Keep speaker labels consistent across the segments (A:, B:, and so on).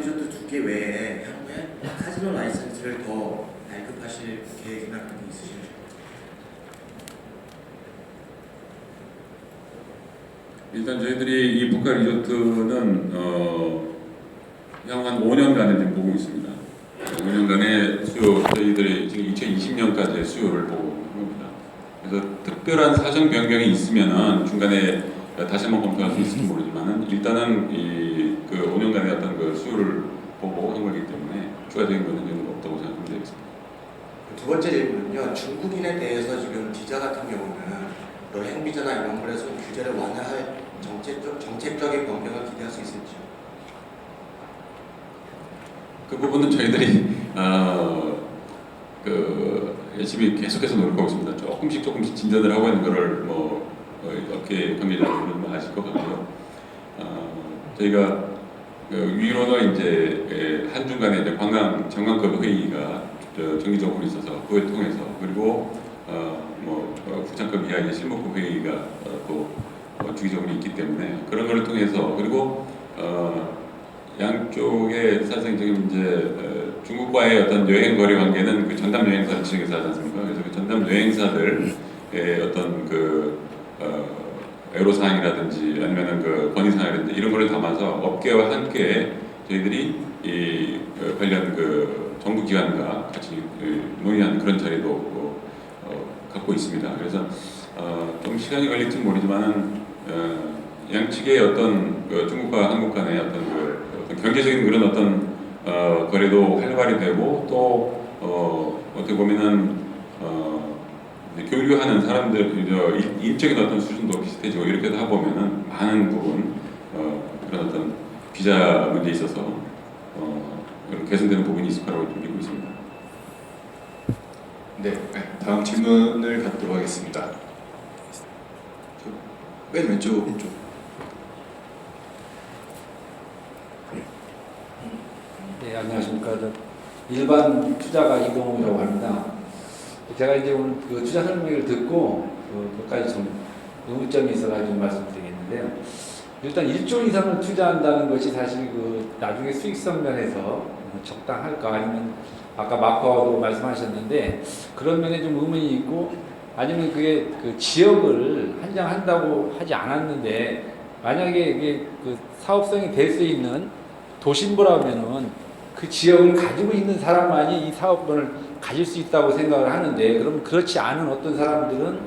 A: 리조트 2개 외에 향후에 카지노 라이센스를 더 발급하실 계획이나 그런 게 있으신가요?
B: 일단 저희들이 이 포카 리조트는 향후 한 5년간을 지금 보고 있습니다. 5년간의 수요, 저희들이 지금 2020년까지의 수요를 보고 있습니다. 그래서 특별한 사정 변경이 있으면은 중간에 다시 한번 검토할 수 있을지 모르지만은 일단은 그 5년간의 어떤 그 수요를 보고 한 거기 때문에 추가적인 것은 저는 없다고 생각하면 되겠습니다.
A: 두 번째 질문은요. 중국인에 대해서 지금 비자 같은 경우는 여행 비자나 이런 거에서 규제를 완화할 정책적인 변경을 기대할 수 있을지요?
B: 그 부분은 저희들이 열심히 계속해서 노력하고 있습니다. 조금씩 진전을 하고 있는 거를 어깨 관계자분들은 아실 것 같고요. 저희가 위로는 이제 한중간에 이제 관광정강급 회의가 정기적으로 있어서 그걸 통해서 그리고 부장급 이하의 실무급 회의가 또 주기적으로 있기 때문에 그런 거를 통해서 그리고 양쪽의 사실상 지금 이제 중국과의 어떤 여행 거래 관계는 그 전담 여행사를 지정해서 하지 않습니까? 그래서 그 전담 여행사들의 어떤 애로사항이라든지 아니면은 그 건의사항이라든지 이런 거를 담아서 업계와 함께 저희들이 관련 정부 기관과 같이 논의하는 그런 자리도 갖고 있습니다. 그래서 좀 시간이 걸릴지 모르지만은 양측의 어떤 중국과 한국 간의 어떤 경제적인 그런 어떤 거래도 활발히 되고 또 어떻게 보면은 교류하는 사람들 인적인 어떤 수준도 비슷해지고 이렇게 하다 보면은 많은 부분 그런 어떤 비자 문제에 있어서 개선되는 부분이 있을 거라고 믿고 있습니다.
C: 네, 다음 질문을 갖도록 하겠습니다. 맨 왼쪽.
D: 네, 안녕하십니까. 일반 투자가 이동욱이라고 합니다. 제가 이제 오늘 그 투자 설명을 듣고 몇 가지 좀 의문점이 있어가지고 말씀드리겠는데요. 일단 1조 이상을 투자한다는 것이 사실 나중에 수익성 면에서 적당할까 아니면 아까 마커도 말씀하셨는데 그런 면에 좀 의문이 있고 아니면 그게 그 지역을 한정한다고 하지 않았는데 만약에 이게 그 사업성이 될 수 있는 도심부라면은 그 지역을 가지고 있는 사람만이 이 사업권을 가질 수 있다고 생각을 하는데 그럼 그렇지 않은 어떤 사람들은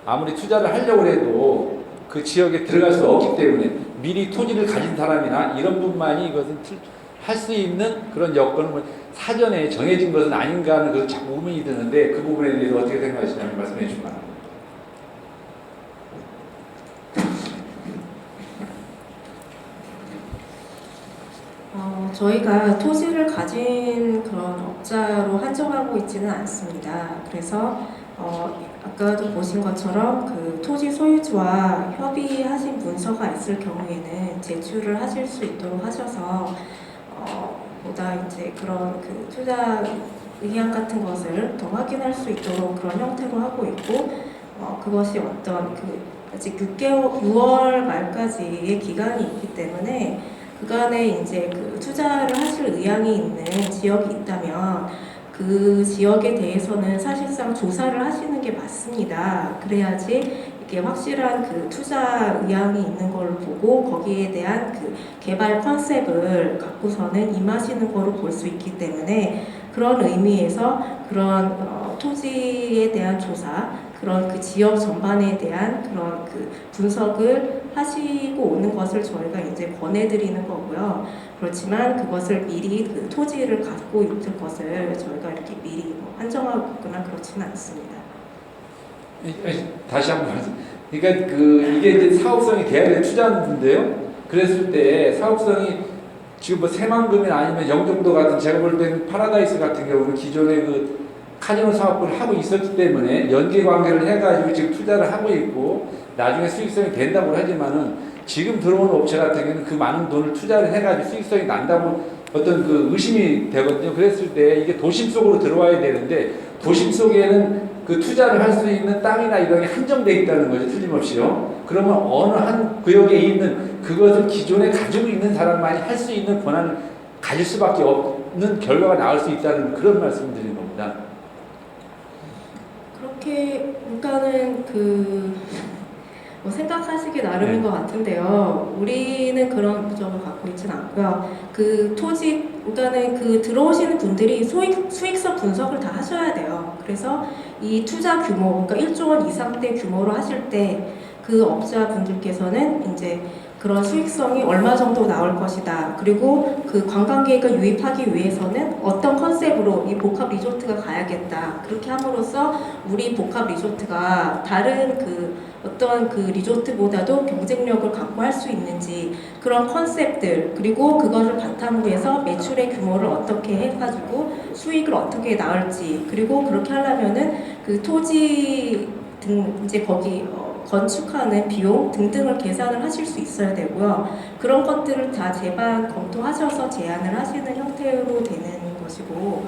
D: 아무리 투자를 하려고 해도 그 지역에 들어갈 수 없기 때문에 미리 토지를 가진 사람이나 이런 분만이 이것은 할 수 있는 그런 여건을 사전에 정해진 것은 아닌가 하는 그런 자꾸 의문이 드는데 그 부분에 대해서 어떻게 생각하시냐면 말씀해 주시기 바랍니다.
E: 저희가 토지를 가진 그런 업자로 한정하고 있지는 않습니다. 그래서 아까도 보신 것처럼 그 토지 소유주와 협의하신 문서가 있을 경우에는 제출을 하실 수 있도록 하셔서 보다 이제 그런 그 투자 의향 같은 것을 더 확인할 수 있도록 그런 형태로 하고 있고 그것이 어떤 아직 6월 말까지의 기간이 있기 때문에 그간에 이제 그 투자를 하실 의향이 있는 지역이 있다면 그 지역에 대해서는 사실상 조사를 하시는 게 맞습니다. 그래야지 이렇게 확실한 그 투자 의향이 있는 걸 보고 거기에 대한 그 개발 컨셉을 갖고서는 임하시는 거로 볼 수 있기 때문에 그런 의미에서 그런 토지에 대한 조사, 그런 그 지역 전반에 대한 그런 그 분석을 하시고 오는 것을 저희가 이제 권해드리는 거고요. 그렇지만 그것을 미리 그 토지를 갖고 있는 것을 저희가 이렇게 미리 한정하거나 그렇지는 않습니다.
D: 다시 한번 말씀. 그러니까 이게 이제 사업성이 돼야 될 투자인데요. 그랬을 때 사업성이 지금 새만금이나 아니면 영종도 같은 제가 볼 때는 파라다이스 같은 경우는 기존의 그 카지노 사업을 하고 있었기 때문에 연계 관계를 해가지고 지금 투자를 하고 있고 나중에 수익성이 된다고 하지만은 지금 들어오는 업체 같은 경우는 그 많은 돈을 투자를 해가지고 수익성이 난다고 어떤 그 의심이 되거든요. 그랬을 때 이게 도심 속으로 들어와야 되는데 도심 속에는 그 투자를 할 수 있는 땅이나 이런 게 한정되어 있다는 거죠. 틀림없이요. 그러면 어느 한 구역에 있는 그것을 기존에 가지고 있는 사람만이 할 수 있는 권한을 가질 수밖에 없는 결과가 나올 수 있다는 그런 말씀을 드리는 겁니다.
E: 그렇게 그러니까는 뭐 생각하시기 나름인 것 같은데요. 우리는 그런 목적을 갖고 있지는 않고요. 그 토지, 그러니까는 그 들어오시는 분들이 수익성 분석을 다 하셔야 돼요. 그래서 이 투자 규모, 그러니까 1조 원 이상대 규모로 하실 때 그 업자분들께서는 이제 그런 수익성이 얼마 정도 나올 것이다. 그리고 그 관광객을 유입하기 위해서는 어떤 컨셉으로 이 복합 리조트가 가야겠다. 그렇게 함으로써 우리 복합 리조트가 다른 어떤 리조트보다도 경쟁력을 갖고 할 수 있는지 그런 컨셉들, 그리고 그것을 바탕으로 해서 매출의 규모를 어떻게 해가지고 수익을 어떻게 낳을지, 그리고 그렇게 하려면은 그 토지 등 이제 거기 건축하는 비용 등등을 계산을 하실 수 있어야 되고요. 그런 것들을 다 재반 검토하셔서 제안을 하시는 형태로 되는 것이고,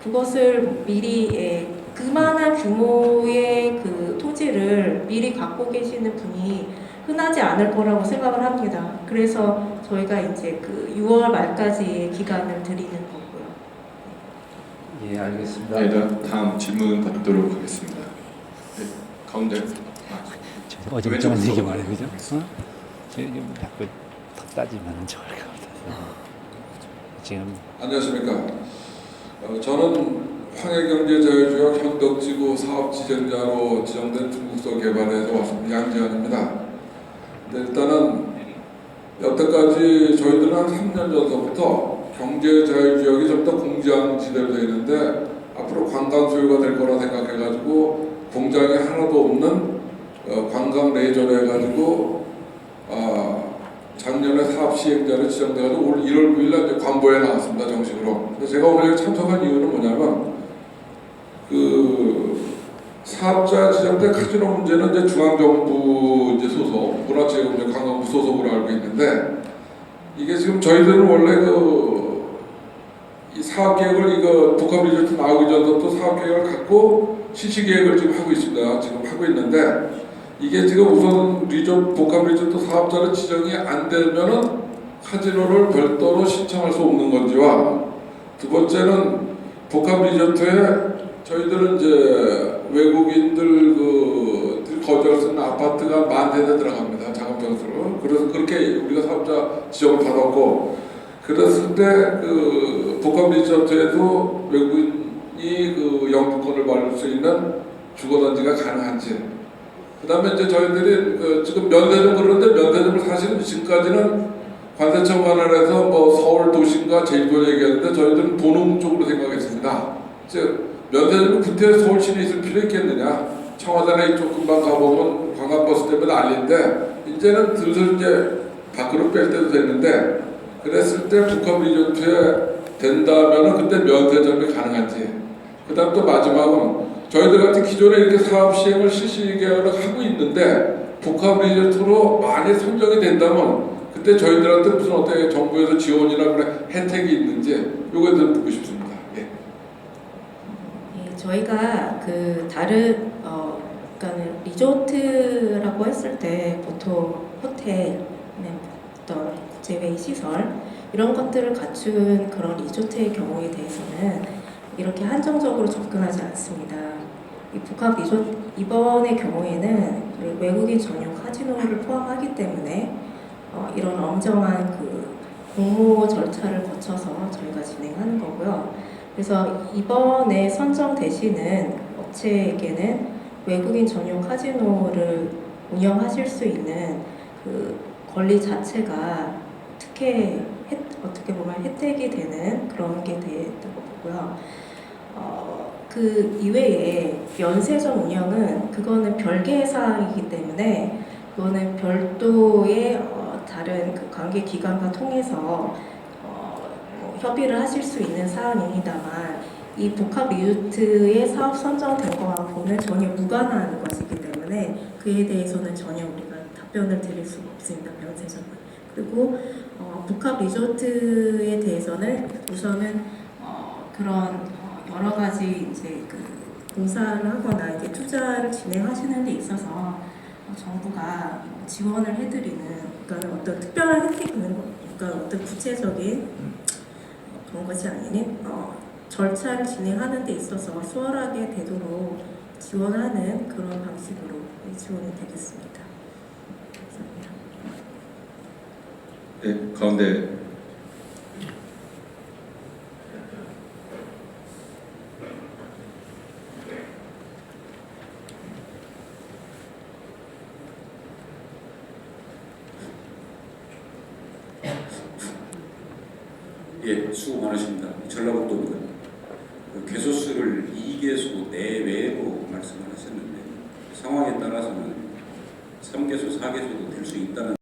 E: 그것을 미리 그만한 규모의 그 토지를 미리 갖고 계시는 분이 흔하지 않을 거라고 생각을 합니다. 그래서 저희가 이제 6월 말까지의 기간을 드리는 거고요.
D: 예, 알겠습니다.
C: 네, 다음 질문 받도록 하겠습니다. 네, 가운데.
F: 어정쩡한 얘기 말해 그죠? 지금 자꾸 턱 따지면 좋을 것 같아서 지금
G: 안녕하십니까. 저는 황해경제자유지역 현덕지구 사업지정자로 지정된 중국서 개발에서 왔습니다. 양지현입니다. 일단은 여태까지 저희들은 한 3년 전서부터 경제자유지역이 좀 더 공장지대로 되어 있는데 앞으로 관광 소유가 될 거라 생각해가지고 공장이 하나도 없는 관광 레저로 해가지고 작년에 사업 시행자로 지정돼가지고 올 1월 9일 날 관보에 나왔습니다. 정식으로. 그래서 제가 오늘 여기 참석한 이유는 뭐냐면 사업자 지정된 카지노 문제는 이제 중앙정부 이제 소속, 문화체육관광부 소속으로 알고 있는데 이게 지금 저희들은 원래 이 사업 계획을 복합 리조트 나오기 전부터 사업 계획을 갖고 실시 계획을 지금 하고 있습니다. 지금 하고 있는데 이게 지금 우선 복합 리조트 사업자로 지정이 안 되면은 카지노를 별도로 신청할 수 없는 건지와, 두 번째는 복합 리조트에 저희들은 이제 외국인들 거주할 수 있는 아파트가 10,000대 들어갑니다. 작은 평수로. 그래서 그렇게 우리가 사업자 지정을 받았고, 그랬을 때 복합 리조트에도 외국인이 영주권을 받을 수 있는 주거단지가 가능한지, 그 다음에 이제 저희들이 지금 면세점 그러는데 면세점을 사실은 지금까지는 관세청 관할에서 뭐 서울 도심과 제주도 얘기하는데 저희들은 도농 쪽으로 생각했습니다. 즉 면세점이 구태 서울 시내에 있을 필요 있겠느냐. 청와대나 이쪽 금방 가보면 관광버스 때문에 난리인데 이제는 슬슬 이제 밖으로 뺄 때도 됐는데, 그랬을 때 복합 리조트에 된다면은 그때 면세점이 가능한지, 그 다음 또 마지막은 저희들 같은 기존에 이렇게 사업 시행을 실시 계획을 하고 있는데 복합 리조트로 많이 선정이 된다면 그때 저희들한테 무슨 어떻게 정부에서 지원이나 그런 혜택이 있는지 요거에 대해서 묻고 싶습니다. 예.
E: 예, 저희가 다른 그러니까는 리조트라고 했을 때 보통 호텔, 어떤 국제회의 시설 이런 것들을 갖춘 그런 리조트의 경우에 대해서는 이렇게 한정적으로 접근하지 않습니다. 이 복합 리조트 이번의 경우에는 외국인 전용 카지노를 포함하기 때문에 이런 엄정한 공모 절차를 거쳐서 저희가 진행하는 거고요. 그래서 이번에 선정되시는 업체에게는 외국인 전용 카지노를 운영하실 수 있는 권리 자체가 어떻게 보면 혜택이 되는 그런 게 되다고 보고요. 그 이외에 면세점 운영은 그거는 별개의 사항이기 때문에 그거는 별도의 다른 관계 기관과 통해서 협의를 하실 수 있는 사항입니다만, 이 복합 리조트의 사업 선정된 거하고는 전혀 무관한 것이기 때문에 그에 대해서는 전혀 우리가 답변을 드릴 수가 없습니다. 면세점은. 그리고 복합 리조트에 대해서는 우선은 그런 여러 가지 이제 공사를 하거나 이제 투자를 진행하시는 데 있어서 정부가 지원을 해드리는, 그러니까 어떤 특별한 혜택이 있는 거, 그러니까 어떤 구체적인 그런 것이 아닌 절차를 진행하는 데 있어서 수월하게 되도록 지원하는 그런 방식으로 지원이 되겠습니다. 감사합니다.
C: 네, 가운데
H: 예, 수고 많으십니다. 전라북도입니다. 개소수를 2개소 내외로 말씀을 하셨는데 상황에 따라서는 3개소, 4개소도 될 수 있다는